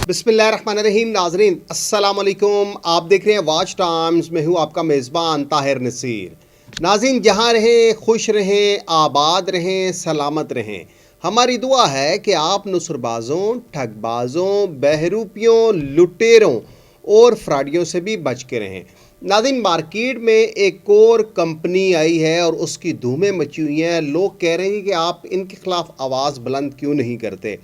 बिस्मिल्लाहिर्रहमानिर्रहीम। नाजरीन अस्सलाम वालेकुम। आप देख रहे हैं वाच टाइम्स। मैं हूं आपका मेज़बान ताहिर नसीर। नाज़रीन, जहां रहें खुश रहें, आबाद रहें, सलामत रहें। हमारी दुआ है कि आप नुसरबाज़ों, ठगबाज़ों, बहरूपियों, लुटेरों और फ्रॉडियों से भी बच के रहें। नाज़रीन, मार्केट में एक और कंपनी आई है और उसकी धूमें मची हुई हैं। लोग कह रहे हैं कि आप इनके खिलाफ आवाज़ बुलंद क्यों नहीं करते।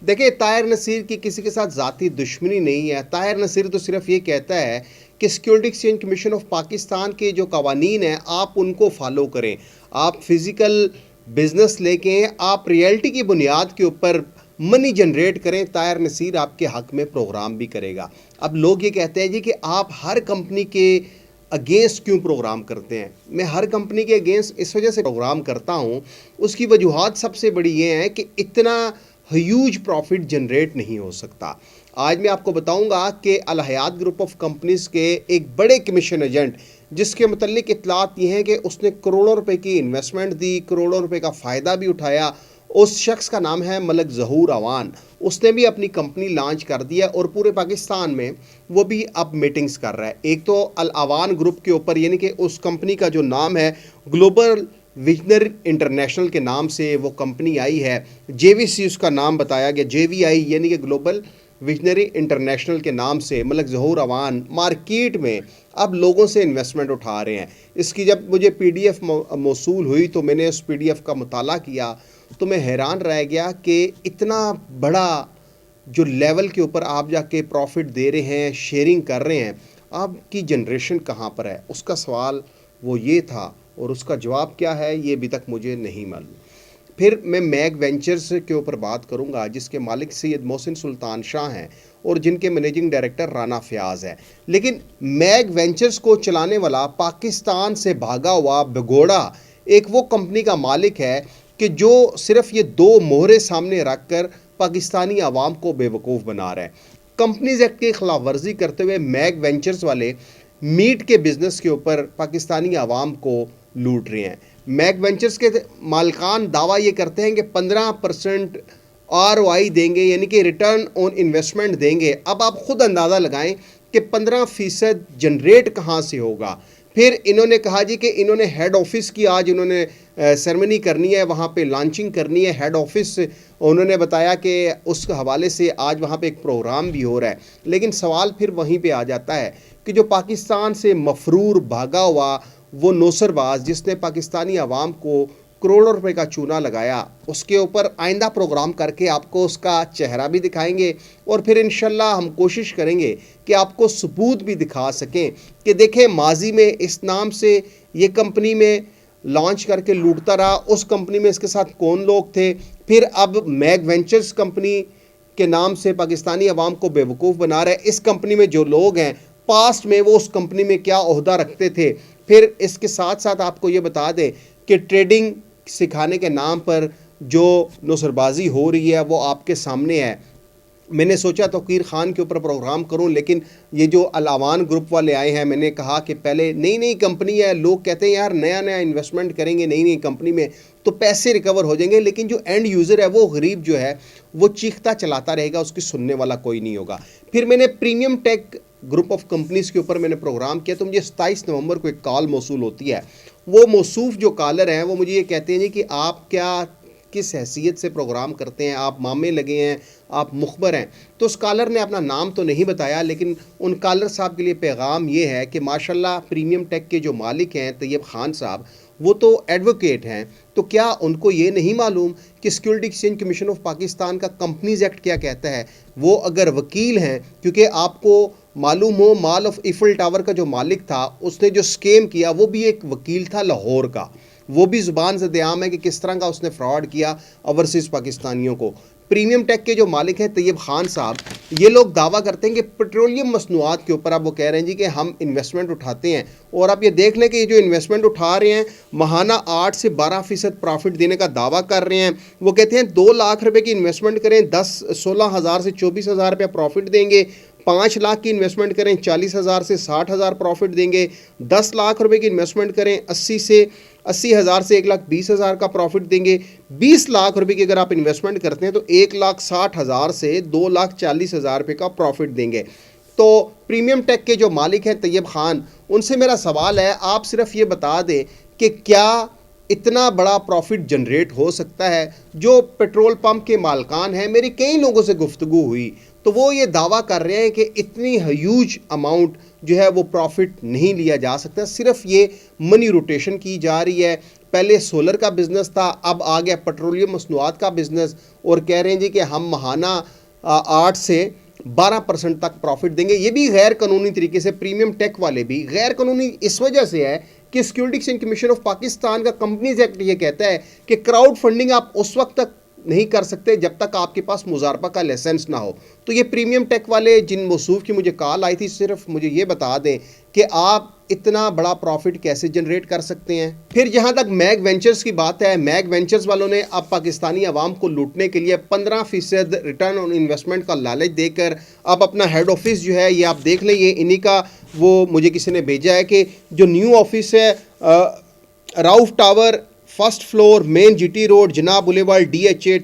देखिए, ताहिर नसीर की किसी के साथ ज़ाती दुश्मनी नहीं है। ताहिर नसीर तो सिर्फ ये कहता है कि security exchange commission of Pakistan के जो कवानीन हैं आप उनको फॉलो करें। आप फिज़िकल बिजनेस लेके आप रियलिटी की बुनियाद के ऊपर मनी जनरेट करें। ताहिर नसीर आपके हक में प्रोग्राम भी करेगा। अब लोग ये कहते हैं जी कि आप हर कंपनी के अगेंस्ट क्यों प्रोग्राम करते हैं। मैं हर कंपनी के अगेंस्ट इस वजह से प्रोग्राम करता हूँ, उसकी वजूहात सबसे बड़ी ये है कि इतना ह्यूज प्रॉफिट जनरेट नहीं हो सकता। आज मैं आपको बताऊंगा कि अल हयात ग्रुप ऑफ कंपनीज़ के एक बड़े कमीशन एजेंट जिसके मुतल्लिक इतलात ये हैं कि उसने करोड़ों रुपए की इन्वेस्टमेंट दी, करोड़ों रुपए का फ़ायदा भी उठाया। उस शख्स का नाम है मलिक ज़हूर अवान। उसने भी अपनी कंपनी लॉन्च कर दिया और पूरे पाकिस्तान में वो भी अब मीटिंग्स कर रहा है। एक तो अल अवान ग्रुप के ऊपर, यानी कि उस कंपनी का जो नाम है ग्लोबल विजनरी इंटरनेशनल के नाम से वो कंपनी आई है। जेवीसी उसका नाम बताया गया, जेवीआई यानी कि ग्लोबल विजनरी इंटरनेशनल के नाम से मलिक ज़हूर अवान मार्केट में अब लोगों से इन्वेस्टमेंट उठा रहे हैं। इसकी जब मुझे पीडीएफ मौसूल हुई तो मैंने उस पीडीएफ का मुताला किया तो मैं हैरान रह गया कि इतना बड़ा जो लेवल के ऊपर आप जाके प्रॉफिट दे रहे हैं, शेयरिंग कर रहे हैं, आपकी जनरेशन कहाँ पर है। उसका सवाल वो ये था और उसका जवाब क्या है ये अभी तक मुझे नहीं मालूम। फिर मैं मैग वेंचर्स के ऊपर बात करूंगा जिसके मालिक सैयद मोहसिन सुल्तान शाह हैं और जिनके मैनेजिंग डायरेक्टर राना फयाज है। लेकिन मैग वेंचर्स को चलाने वाला पाकिस्तान से भागा हुआ भगोड़ा एक वो कंपनी का मालिक है कि जो सिर्फ ये दो मोहरे सामने रख कर पाकिस्तानी आवाम को बेवकूफ़ बना रहा है। कंपनीज एक्ट की खिलाफ वर्जी करते हुए मैग वेंचर्स वाले मीट के बिज़नेस के ऊपर पाकिस्तानी आवाम को लूट रहे हैं। मैग वेंचर्स के मालिकान दावा ये करते हैं कि 15% ROI देंगे, यानी कि रिटर्न ऑन इन्वेस्टमेंट देंगे। अब आप खुद अंदाज़ा लगाएं कि 15% जनरेट कहाँ से होगा। फिर इन्होंने कहा जी कि इन्होंने हेड ऑफिस की आज इन्होंने सेरेमनी करनी है, वहाँ पे लॉन्चिंग करनी है हेड ऑफिस। उन्होंने बताया कि उस हवाले से आज वहाँ पे एक प्रोग्राम भी हो रहा है। लेकिन सवाल फिर वहीं पे आ जाता है कि जो पाकिस्तान से मफरूर भागा हुआ वो नौसरबाज जिसने पाकिस्तानी आवाम को करोड़ों रुपए का चूना लगाया, उसके ऊपर आइंदा प्रोग्राम करके आपको उसका चेहरा भी दिखाएंगे और फिर इंशाल्लाह हम कोशिश करेंगे कि आपको सबूत भी दिखा सकें कि देखें माजी में इस नाम से ये कंपनी में लॉन्च करके लूटता रहा, उस कंपनी में इसके साथ कौन लोग थे। फिर अब मैग वेंचर्स कंपनी के नाम से पाकिस्तानी आवाम को बेवकूफ़ बना रहे। इस कंपनी में जो लोग हैं पास्ट में वो उस कंपनी में क्या ओहदा रखते थे। फिर इसके साथ साथ आपको ये बता दें कि ट्रेडिंग सिखाने के नाम पर जो नुसरबाजी हो रही है वो आपके सामने है। मैंने सोचा तौकीर ख़ान के ऊपर प्रोग्राम करूं, लेकिन ये जो अल अवान ग्रुप वाले आए हैं, मैंने कहा कि पहले नई नई कंपनी है, लोग कहते हैं यार नया नया इन्वेस्टमेंट करेंगे नई नई कंपनी में तो पैसे रिकवर हो जाएंगे, लेकिन जो एंड यूज़र है वो गरीब जो है वो चीखता चलाता रहेगा, उसकी सुनने वाला कोई नहीं होगा। फिर मैंने Premium Tech Group of Companies के ऊपर मैंने प्रोग्राम किया तो मुझे 27 नवंबर को एक कॉल मौसूल होती है। वो मौसूफ जो कॉलर हैं वो मुझे ये कहते हैं जी कि आप क्या किस हैसियत से प्रोग्राम करते हैं, आप मामे लगे हैं, आप मुखबर हैं। तो उस कॉलर ने अपना नाम तो नहीं बताया, लेकिन उन कॉलर साहब के लिए पैगाम ये है कि माशाल्लाह प्रीमियम टेक के जो मालिक हैं तैयब खान साहब वो तो एडवोकेट हैं, तो क्या उनको ये नहीं मालूम कि security exchange commission of Pakistan का कंपनीज एक्ट क्या कहता है। वो अगर वकील हैं, क्योंकि आपको मालूम हो माल ऑफ इफल टावर का जो मालिक था उसने जो स्कैम किया वो भी एक वकील था लाहौर का, वो भी ज़ुबान से आम है कि किस तरह का उसने फ्रॉड किया ओवरसीज़ पाकिस्तानियों को। प्रीमियम टेक के जो मालिक हैं तैयब खान साहब, ये लोग दावा करते हैं कि पेट्रोलियम मसनूआत के ऊपर अब वो कह रहे हैं जी कि हम इन्वेस्टमेंट उठाते हैं और आप ये देख लें कि ये जो इन्वेस्टमेंट उठा रहे हैं महाना 8 से 12% प्रॉफिट देने का दावा कर रहे हैं। वो कहते हैं 2 लाख रुपए की इन्वेस्टमेंट करें 16,000 से 24,000 रुपया प्रॉफिट देंगे, 5 लाख की इन्वेस्टमेंट करें 40,000 से 60,000 प्रॉफिट देंगे, 10 लाख रुपए की इन्वेस्टमेंट करें 80 से 80,000 سے 1,20,000 کا پروفٹ دیں گے. 20 لاکھ روپے کی اگر آپ انویسٹمنٹ کرتے ہیں تو 1,60,000 سے 2,40,000 روپے کا پروفٹ دیں گے. تو پریمیم ٹیک کے جو مالک ہیں طیب خان، ان سے میرا سوال ہے، آپ صرف یہ بتا دیں کہ کیا اتنا بڑا پروفٹ جنریٹ ہو سکتا ہے؟ جو پیٹرول پمپ کے مالکان ہیں، میری کئی لوگوں سے گفتگو ہوئی تو وہ یہ دعویٰ کر رہے ہیں کہ اتنی ہیوج اماؤنٹ جو ہے وہ پروفٹ نہیں لیا جا سکتا، صرف یہ منی روٹیشن کی جا رہی ہے. پہلے سولر کا بزنس تھا، اب آ گیا پیٹرولیم مصنوعات کا بزنس، اور کہہ رہے ہیں جی کہ ہم ماہانہ 8 سے 12% تک پروفٹ دیں گے. یہ بھی غیر قانونی طریقے سے، پریمیم ٹیک والے بھی غیر قانونی اس وجہ سے ہے کہ security exchange commission of Pakistan کا کمپنیز ایکٹ یہ کہتا ہے کہ کراؤڈ فنڈنگ آپ اس وقت تک نہیں کر سکتے جب تک آپ کے پاس مضاربہ کا لائسنس نہ ہو. تو یہ پریمیم ٹیک والے جن موصوف کی مجھے کال آئی تھی، صرف مجھے یہ بتا دیں کہ آپ اتنا بڑا پروفٹ کیسے جنریٹ کر سکتے ہیں. پھر جہاں تک میگ وینچرز کی بات ہے، میگ وینچرز والوں نے اب پاکستانی عوام کو لوٹنے کے لیے 15% ریٹرن آن انویسٹمنٹ کا لالچ دے کر اب اپنا ہیڈ آفس جو ہے، یہ آپ دیکھ لیں، یہ انہی کا، وہ مجھے کسی نے بھیجا ہے کہ جو نیو آفس ہے راؤف ٹاور، فرسٹ فلور، مین جی ٹی روڈ، جناب بولیوارڈ، DHA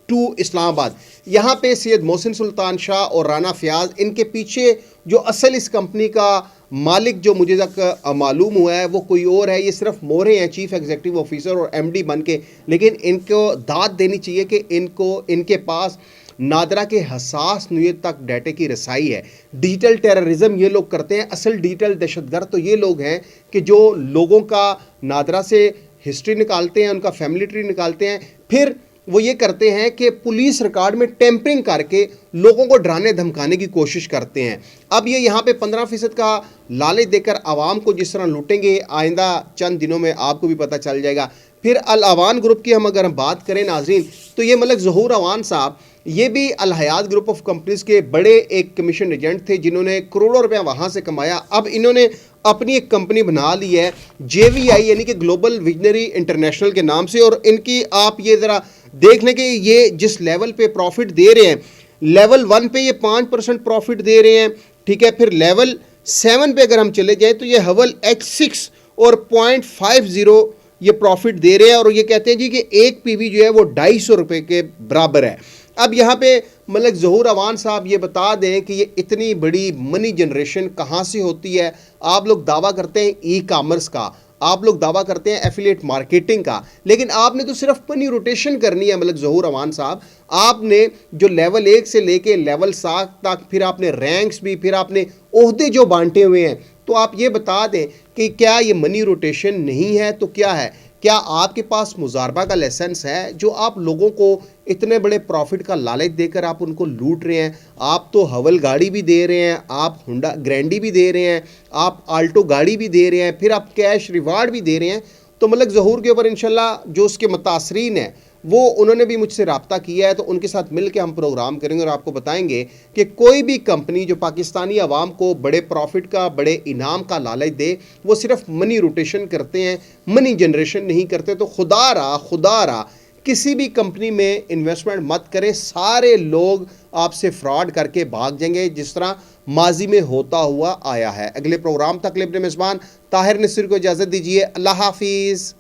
2 اسلام آباد. یہاں پہ سید محسن سلطان شاہ اور رانا فیاض، ان کے پیچھے جو اصل اس کمپنی کا مالک جو مجھے تک معلوم ہوا ہے وہ کوئی اور ہے. یہ صرف مورے ہیں چیف ایگزیکٹو آفیسر اور MD بن کے، لیکن ان کو داد دینی چاہیے کہ ان کے پاس نادرہ کے حساس نوعیت تک ڈیٹے کی رسائی ہے. ڈیجیٹل ٹیررزم یہ لوگ کرتے ہیں. اصل ڈیجیٹل دہشت گرد تو یہ لوگ ہیں کہ جو لوگوں کا نادرہ سے ہسٹری نکالتے ہیں، ان کا فیملی ٹری نکالتے ہیں، پھر وہ یہ کرتے ہیں کہ پولیس ریکارڈ میں ٹیمپرنگ کر کے لوگوں کو ڈرانے دھمکانے کی کوشش کرتے ہیں. اب یہ یہاں پہ 15% کا لالچ دے کر عوام کو جس طرح لوٹیں گے، آئندہ چند دنوں میں آپ کو بھی پتہ چل جائے گا. پھر الاوان گروپ کی ہم اگر بات کریں ناظرین، تو یہ ملک ظہور اوان صاحب، یہ بھی الحیات گروپ آف کمپنیز کے بڑے ایک کمیشن ایجنٹ تھے جنہوں نے کروڑوں روپیہ وہاں سے کمایا. اب انہوں نے اپنی ایک کمپنی بنا لی ہے JVI، یعنی کہ گلوبل ویژنری انٹرنیشنل کے نام سے. اور ان کی آپ یہ ذرا دیکھ لیں کہ یہ جس لیول پہ پروفٹ دے رہے ہیں، لیول 1 پہ یہ 5% پروفٹ دے رہے ہیں، ٹھیک ہے. پھر لیول 7 پہ اگر ہم چلے جائیں تو یہ حول H6 اور 0.50 یہ پروفٹ دے رہے ہیں، اور یہ کہتے ہیں جی کہ ایک PV جو ہے وہ 250 روپے کے برابر ہے. اب یہاں پہ ملک ظہور اوان صاحب یہ بتا دیں کہ یہ اتنی بڑی منی جنریشن کہاں سے ہوتی ہے. آپ لوگ دعویٰ کرتے ہیں ای کامرس کا، آپ لوگ دعویٰ کرتے ہیں ایفیلیٹ مارکیٹنگ کا، لیکن آپ نے تو صرف منی روٹیشن کرنی ہے. ملک ظہور اوان صاحب، آپ نے جو لیول 1 سے لے کے لیول 7 تک، پھر آپ نے رینکس بھی، پھر آپ نے عہدے جو بانٹے ہوئے ہیں، تو آپ یہ بتا دیں کہ کیا یہ منی روٹیشن نہیں ہے تو کیا ہے؟ کیا آپ کے پاس مضاربہ کا لائسنس ہے جو آپ لوگوں کو اتنے بڑے پروفٹ کا لالچ دے کر آپ ان کو لوٹ رہے ہیں؟ آپ تو حول گاڑی بھی دے رہے ہیں، آپ ہونڈا گرینڈی بھی دے رہے ہیں، آپ آلٹو گاڑی بھی دے رہے ہیں، پھر آپ کیش ریوارڈ بھی دے رہے ہیں. تو ملک ظہور کے اوپر انشاءاللہ جو اس کے متاثرین ہیں وہ انہوں نے بھی مجھ سے رابطہ کیا ہے، تو ان کے ساتھ مل کے ہم پروگرام کریں گے اور آپ کو بتائیں گے کہ کوئی بھی کمپنی جو پاکستانی عوام کو بڑے پروفٹ کا، بڑے انعام کا لالچ دے، وہ صرف منی روٹیشن کرتے ہیں، منی جنریشن نہیں کرتے. تو خدا را کسی بھی کمپنی میں انویسٹمنٹ مت کریں. سارے لوگ آپ سے فراڈ کر کے بھاگ جائیں گے جس طرح ماضی میں ہوتا ہوا آیا ہے. اگلے پروگرام تک اپنے میزبان طاہر نصیر کو اجازت دیجیے. اللہ حافظ.